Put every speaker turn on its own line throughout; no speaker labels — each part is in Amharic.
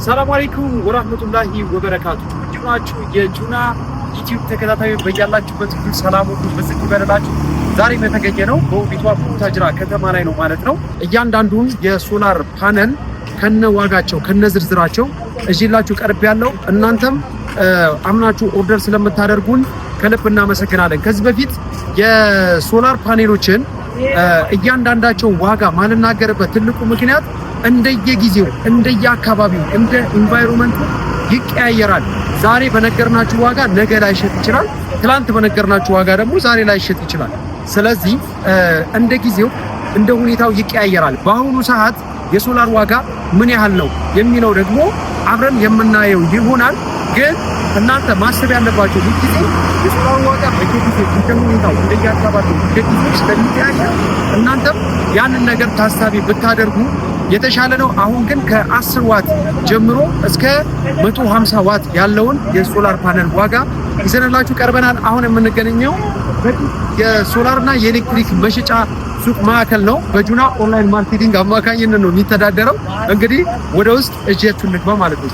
ሰላም አለይኩም ወራህመቱላሂ ወበረካቱ። ጁናችሁ የጁና ዩቲዩብ ተከታታዮች በያላችሁበት ሁሉ ሰላም ሁሉ በዝግ ይበላችሁ። ዛሬ የተገኘነው በውቢቷ ቡታጅራ ከተማ ላይ ነው ማለት ነው። እያንዳንዱን የሶላር ፓነል ከነ ዋጋቸው ከነ ዝርዝራቸው እዚላችሁ ቀርብ ያለው እናንተም አምናችሁ ኦርደር ስለምታደርጉን ከልብ እናመሰግናለን። ከዚህ በፊት የሶላር ፓኔሎችን እያንዳንዳቸው ዋጋ ማልናገርበት ትልቁ ምክንያት እንደየጊዜው እንደየአካባቢው እንደ ኢንቫይሮንመንቱ ይቀያየራል። ዛሬ በነገርናችሁ ዋጋ ነገ ላይ ሸጥ ይችላል። ትላንት በነገርናችሁ ዋጋ ደግሞ ዛሬ ላይ ሸጥ ይችላል። ስለዚህ እንደ ጊዜው እንደ ሁኔታው ይቀያየራል። በአሁኑ ሰዓት የሶላር ዋጋ ምን ያህል ነው የሚለው ደግሞ አብረን የምናየው ይሆናል። ግን እናንተ ማሰብ ያለባችሁ ጊዜ የሶላር ዋጋ በየጊዜው እንደሁኔታው እንደየአካባቢው በየጊዜው ስለሚቀያየር እናንተም ያንን ነገር ታሳቢ ብታደርጉ የተሻለ ነው። አሁን ግን ከ10 ዋት ጀምሮ እስከ 150 ዋት ያለውን የሶላር ፓነል ዋጋ ይዘንላችሁ ቀርበናል። አሁን የምንገኘው የሶላርና የኤሌክትሪክ መሸጫ ሱቅ ማዕከል ነው። በጁና ኦንላይን ማርኬቲንግ አማካኝነት ነው የሚተዳደረው። እንግዲህ ወደ ውስጥ እጄቱ እንግባ ማለት ነው።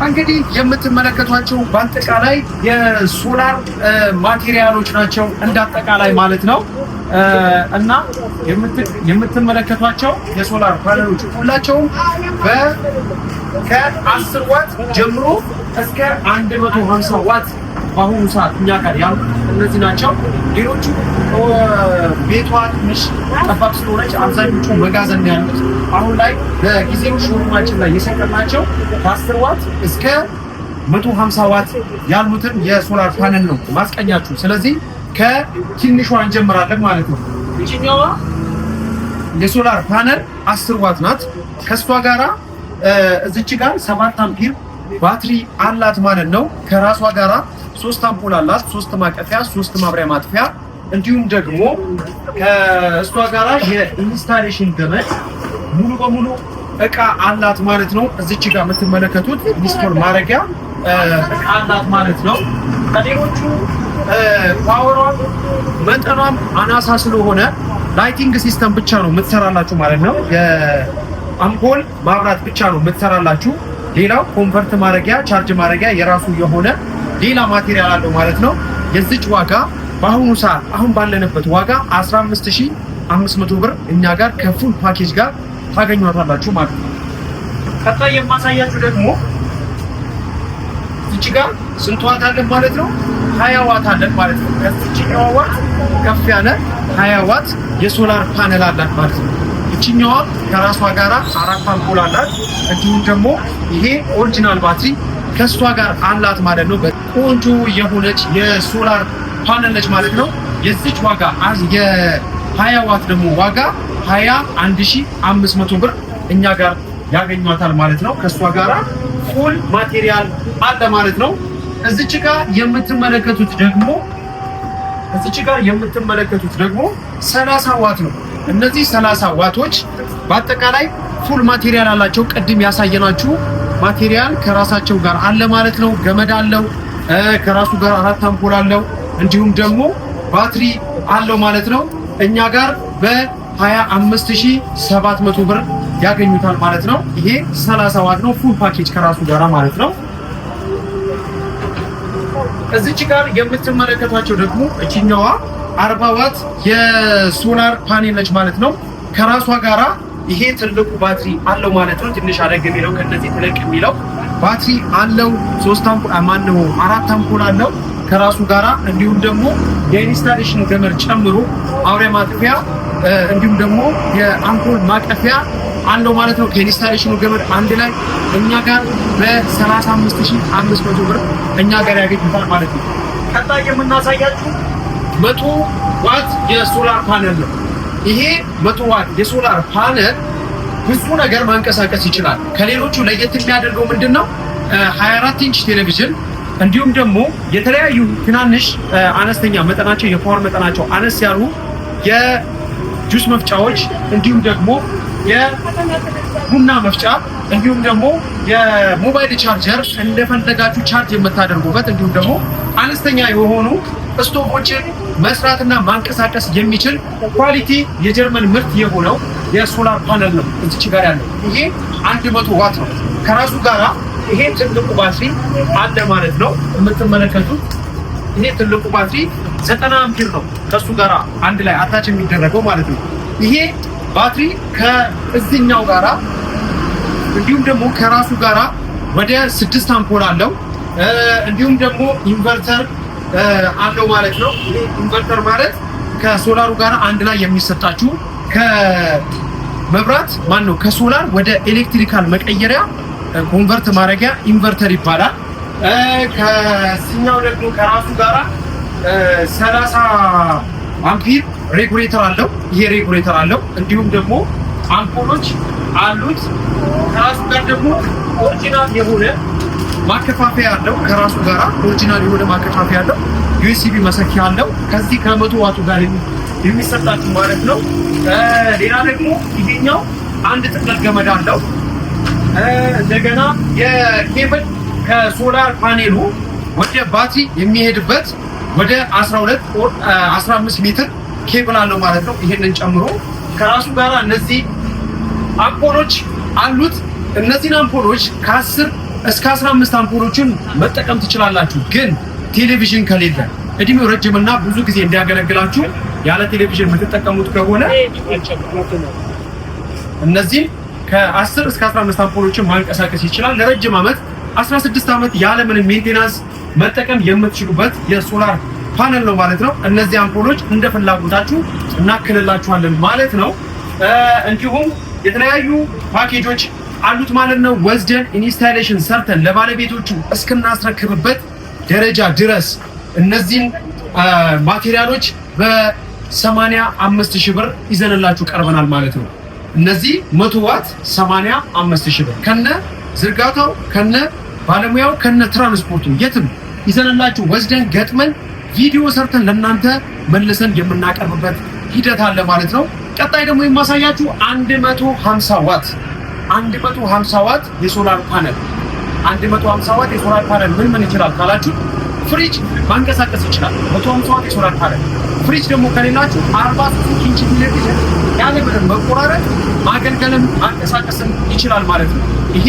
እንግዲህ የምትመለከቷቸው በአጠቃላይ የሶላር ማቴሪያሎች ናቸው እንዳጠቃላይ ማለት ነው። እና የምትመለከቷቸው የሶላር ፓነሎች ሁላቸውም ከ10 ዋት ጀምሮ እስከ 150 ዋት በአሁኑ ሰዓት እኛ ጋር ያሉ እነዚህ ናቸው። ሌሎቹ ቤቷ ትንሽ ጠባብ ስለሆነች አብዛኞቹ መጋዘን ያሉት አሁን ላይ በጊዜው ሾሩማችን ላይ የሰጠናቸው ከ10 ዋት እስከ 150 ዋት ያሉትን የሶላር ፓነል ነው ማስቀኛችሁ። ስለዚህ ከትንሿ እንጀምራለን ማለት ነው። እቺኛዋ የሶላር ፓነል 10 ዋት ናት። ከሷ ጋራ እዚች ጋር 7 አምፒር ባትሪ አላት ማለት ነው። ከራሷ ጋራ 3 አምፖል አላት፣ 3 ማቀፊያ፣ 3 ማብሪያ ማጥፊያ እንዲሁም ደግሞ ከሷ ጋራ የኢንስታሌሽን ገመድ ሙሉ በሙሉ እቃ አላት ማለት ነው። እዚች ጋር የምትመለከቱት ኢንስቶል ማድረጊያ እቃ አላት ማለት ነው። ከሌሎቹ ፓወሯም መጠኗም አናሳ ስለሆነ ላይቲንግ ሲስተም ብቻ ነው የምትሰራላችሁ ማለት ነው። የአምፖል ማብራት ብቻ ነው የምትሰራላችሁ። ሌላው ኮንቨርት ማድረጊያ ቻርጅ ማድረጊያ የራሱ የሆነ ሌላ ማቴሪያል አለው ማለት ነው። የዚች ዋጋ በአሁኑ ሰዓት አሁን ባለንበት ዋጋ 15500 ብር እኛ ጋር ከፉል ፓኬጅ ጋር ታገኟታላችሁ ማለት ነው። ቀጣይ የማሳያችሁ ደግሞ እዚህ ጋር ስንት ዋት አለን ማለት ነው? 20 ዋት አለን ማለት ነው። ከዚህኛው ዋት ከፍ ያለ 20 ዋት የሶላር ፓነል አላት ማለት ነው። እቺኛዋ ከራሷ ጋራ 4 አምፖል አላት። እንዲሁም ደግሞ ይሄ ኦሪጂናል ባትሪ ከሷ ጋር አላት ማለት ነው። ቆንጆ የሆነች የሶላር ፓነል ነች ማለት ነው። የዚች ዋጋ የ20 ዋት ደግሞ ዋጋ 21500 ብር እኛ ጋር ያገኟታል ማለት ነው። ከሷ ጋራ ፉል ማቴሪያል አለ ማለት ነው። እዚች ጋር የምትመለከቱት ደግሞ 30 ዋት ነው። እነዚህ 30 ዋቶች በአጠቃላይ ፉል ማቴሪያል አላቸው። ቅድም ያሳየናችሁ ማቴሪያል ከራሳቸው ጋር አለ ማለት ነው። ገመድ አለው፣ ከራሱ ጋር 4 አምፖል አለው፣ እንዲሁም ደግሞ ባትሪ አለው ማለት ነው። እኛ ጋር በ25700 ብር ያገኙታል ማለት ነው። ይሄ 30 ዋት ነው ፉል ፓኬጅ ከራሱ ጋር ማለት ነው። እዚች ጋር የምትመለከቷቸው ደግሞ እቺኛዋ 40 ዋት የሶላር ፓኔል ነች ማለት ነው። ከራሷ ጋራ ይሄ ትልቁ ባትሪ አለው ማለት ነው። ትንሽ አደግ የሚለው ከነዚህ ትልቅ የሚለው ባትሪ አለው። 3 አምፖል 4 አምፖል አለው ከራሱ ጋራ እንዲሁም ደግሞ የኢንስታሌሽን ገመድ ጨምሮ አውሪያ ማጥፊያ እንዲሁም ደግሞ የአምፖል ማቀፊያ አለው ማለት ነው። ከኢንስታሌሽኑ ገመድ አንድ ላይ እኛ ጋር በ35500 ብር እኛ ጋር ያገኙታል ማለት ነው። ቀጣይ የምናሳያችሁ 100 ዋት የሶላር ፓነል ነው። ይሄ 100 ዋት የሶላር ፓነል ብዙ ነገር ማንቀሳቀስ ይችላል። ከሌሎቹ ለየት የሚያደርገው ምንድነው? 24 ኢንች ቴሌቪዥን እንዲሁም ደግሞ የተለያዩ ትናንሽ አነስተኛ መጠናቸው የፓወር መጠናቸው አነስ ያሉ የጁስ መፍጫዎች እንዲሁም ደግሞ የቡና መፍጫ እንዲሁም ደግሞ የሞባይል ቻርጀር እንደፈለጋችሁ ቻርጅ የምታደርጉበት እንዲሁም ደግሞ አነስተኛ የሆኑ ስቶቮችን መስራትና ማንቀሳቀስ የሚችል ኳሊቲ የጀርመን ምርት የሆነው የሶላር ፓነል ነው እዚች ጋር ያለው። ይሄ 100 ዋት ነው። ከራሱ ጋራ ይሄ ትልቁ ባትሪ አለ ማለት ነው። የምትመለከቱት ይሄ ትልቁ ባትሪ 90 አምፒር ነው። ከሱ ጋራ አንድ ላይ አታች የሚደረገው ማለት ነው። ይሄ ባትሪ ከእዚህኛው ጋራ እንዲሁም ደግሞ ከራሱ ጋራ ወደ 6 አምፖል አለው። እንዲሁም ደግሞ ኢንቨርተር አለው ማለት ነው። ይሄ ኢንቨርተር ማለት ከሶላሩ ጋር አንድ ላይ የሚሰጣችሁ ከመብራት ከሶላር ወደ ኤሌክትሪካል መቀየሪያ ኮንቨርት ማድረጊያ ኢንቨርተር ይባላል። ከዚህኛው ደግሞ ከራሱ ጋራ 30 አምፒር ሬጉሌተር አለው። ይሄ ሬጉሌተር አለው። እንዲሁም ደግሞ አምፖሎች አሉት። ከራሱ ጋር ደግሞ ኦሪጂናል የሆነ ማከፋፈያ አለው። ከራሱ ጋራ ኦሪጂናል የሆነ ማከፋፈያ አለው። ዩኤስቢ መሰኪያ አለው። ከዚህ ከ100 ዋቱ ጋር የሚሰጣችሁ ማለት ነው። ሌላ ደግሞ ይሄኛው አንድ ጥቅል ገመድ አለው። እንደገና የኬብል ከሶላር ፓኔሉ ወደ ባትሪ የሚሄድበት ወደ 12 or 15 ሜትር ኬብል አለው ማለት ነው። ይሄንን ጨምሮ ከራሱ ጋር እነዚህ አምፖሎች አሉት። እነዚህን አምፖሎች ከ10 እስከ 15 አምፖሎችን መጠቀም ትችላላችሁ። ግን ቴሌቪዥን ከሌለ እድሜው ረጅምና ብዙ ጊዜ እንዲያገለግላችሁ ያለ ቴሌቪዥን የምትጠቀሙት ከሆነ እነዚህን ከ10 እስከ 15 አምፖሎችን ማንቀሳቀስ ይችላል። ለረጅም ዓመት 16 ዓመት ያለምንም ሜንቴናንስ መጠቀም የምትችሉበት የሶላር ፓነል ነው ማለት ነው። እነዚህ አምፖሎች እንደ ፍላጎታችሁ እናክልላችኋለን ማለት ነው። እንዲሁም የተለያዩ ፓኬጆች አሉት ማለት ነው። ወስደን ኢንስታሌሽን ሰርተን ለባለቤቶቹ እስክናስረክብበት ደረጃ ድረስ እነዚህን ማቴሪያሎች በ85 ሺህ ብር ይዘንላችሁ ቀርበናል ማለት ነው። እነዚህ 100 ዋት 85 ሺህ ብር ከነ ዝርጋታው ከነ ባለሙያው ከነ ትራንስፖርቱ የትም ይዘንላችሁ ወስደን ገጥመን ቪዲዮ ሰርተን ለእናንተ መልሰን የምናቀርብበት ሂደት አለ ማለት ነው። ቀጣይ ደግሞ የማሳያችሁ 150 ዋት 150 ዋት የሶላር ፓነል 150 ዋት የሶላር ፓነል ምን ይችላል ካላችሁ፣ ፍሪጅ ማንቀሳቀስ ይችላል። 150 ዋት የሶላር ፓነል ፍሪጅ ደግሞ ከሌላችሁ 43 ኢንች ቴሌቪዥን ያለ ምንም መቆራረጥ ማገልገልም ማንቀሳቀስም ይችላል ማለት ነው። ይሄ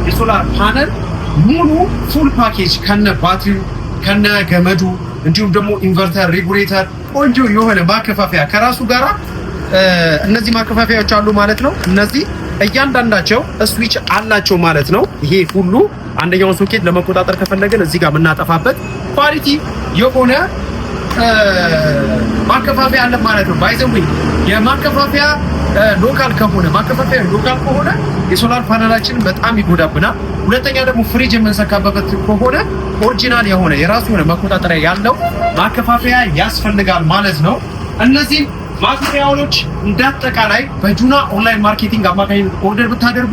የሶላር ፓነል ሙሉ ፉል ፓኬጅ ከነ ባትሪው ከነ ገመዱ እንዲሁም ደግሞ ኢንቨርተር ሬጉሌተር ቆንጆ የሆነ ማከፋፈያ ከራሱ ጋራ እነዚህ ማከፋፈያዎች አሉ ማለት ነው። እነዚህ እያንዳንዳቸው ስዊች አላቸው ማለት ነው። ይሄ ሁሉ አንደኛውን ሶኬት ለመቆጣጠር ከፈለገን እዚህ ጋር የምናጠፋበት ኳሊቲ የሆነ ማከፋፈያ አለ ማለት ነው። ባይዘው የማከፋፈያ ሎካል ከሆነ የሶላር ፓነላችን በጣም ይጎዳብናል። ሁለተኛ ደግሞ ፍሪጅ የምንሰካበት ከሆነ ኦሪጂናል የሆነ የራሱ የሆነ መቆጣጠሪያ ያለው ማከፋፈያ ያስፈልጋል ማለት ነው። እነዚህ ማቴሪያሎች እንዳጠቃላይ በጁና ኦንላይን ማርኬቲንግ አማካኝነት ኦርደር ብታደርጉ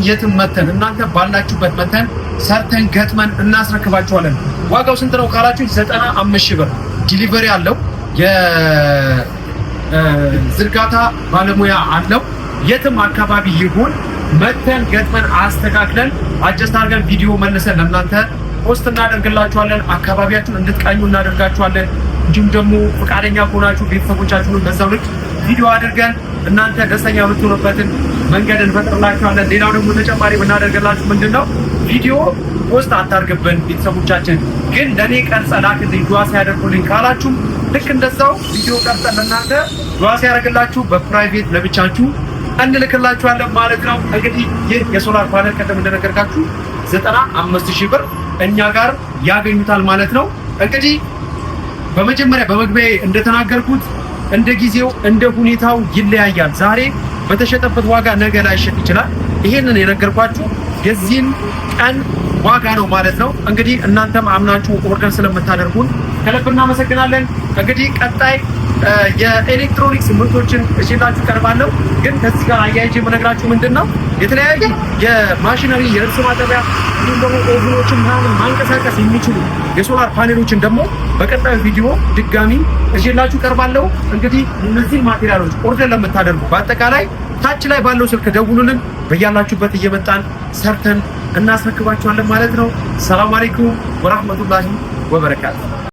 የትም መተን እናንተ ባላችሁበት መተን ሰርተን ገጥመን እናስረክባችኋለን። ዋጋው ስንት ነው ካላችሁ 95 ሺህ ብር ዲሊቨሪ አለው። የዝርጋታ ባለሙያ አለው። የትም አካባቢ ይሁን መተን ገጥመን አስተካክለን አጀስት አድርገን ቪዲዮ መልሰን ለእናንተ ፖስት እናደርግላችኋለን። አካባቢያችሁን እንድትቃኙ እናደርጋችኋለን። እንዲሁም ደግሞ ፈቃደኛ ከሆናችሁ ቤተሰቦቻችሁን በዛው ልክ ቪዲዮ አድርገን እናንተ ደስተኛ የምትሆኑበትን መንገድ እንፈጥርላችኋለን። ሌላው ደግሞ ተጨማሪ ብናደርግላችሁ ምንድነው ቪዲዮ ፖስት አታርግብን ቤተሰቦቻችን ግን ለኔ ቀርጸ ላክልኝ ዱዓ ሲያደርጉልኝ ካላችሁ ልክ እንደዛው ቪዲዮ ቀርጸን ለእናንተ ዱዓ ሲያደርግላችሁ በፕራይቬት ለብቻችሁ እንልክላችኋለን ማለት ነው። እንግዲህ ይህ የሶላር ፓነል ቀደም እንደነገርኳችሁ 95 ሺህ ብር እኛ ጋር ያገኙታል ማለት ነው። እንግዲህ በመጀመሪያ በመግቢያ እንደተናገርኩት እንደ ጊዜው እንደ ሁኔታው ይለያያል። ዛሬ በተሸጠበት ዋጋ ነገ ላይሸጥ ይችላል። ይሄንን የነገርኳችሁ የዚህን ቀን ዋጋ ነው ማለት ነው። እንግዲህ እናንተም አምናችሁ ኦርደር ስለምታደርጉን ከልብ እናመሰግናለን። እንግዲህ ቀጣይ የኤሌክትሮኒክስ ምርቶችን እሺላችሁ ቀርባለሁ። ግን ከዚህ ጋር አያይዤ የምነግራችሁ ምንድነው የተለያየ የማሽነሪ የልብስ ማጠቢያ እንዲሁም ደግሞ ኦቭኖችን ምናምን ማንቀሳቀስ የሚችሉ የሶላር ፓኔሎችን ደግሞ በቀጣዩ ቪዲዮ ድጋሚ እሺላችሁ ቀርባለሁ። እንግዲህ እነዚህ ማቴሪያሎች ኦርደር ለምታደርጉ በአጠቃላይ ታች ላይ ባለው ስልክ ደውሉልን። በያላችሁበት እየመጣን ሰርተን እናስረክባችኋለን ማለት ነው። ሰላም አለይኩም ወራህመቱላሂ ወበረካቱ።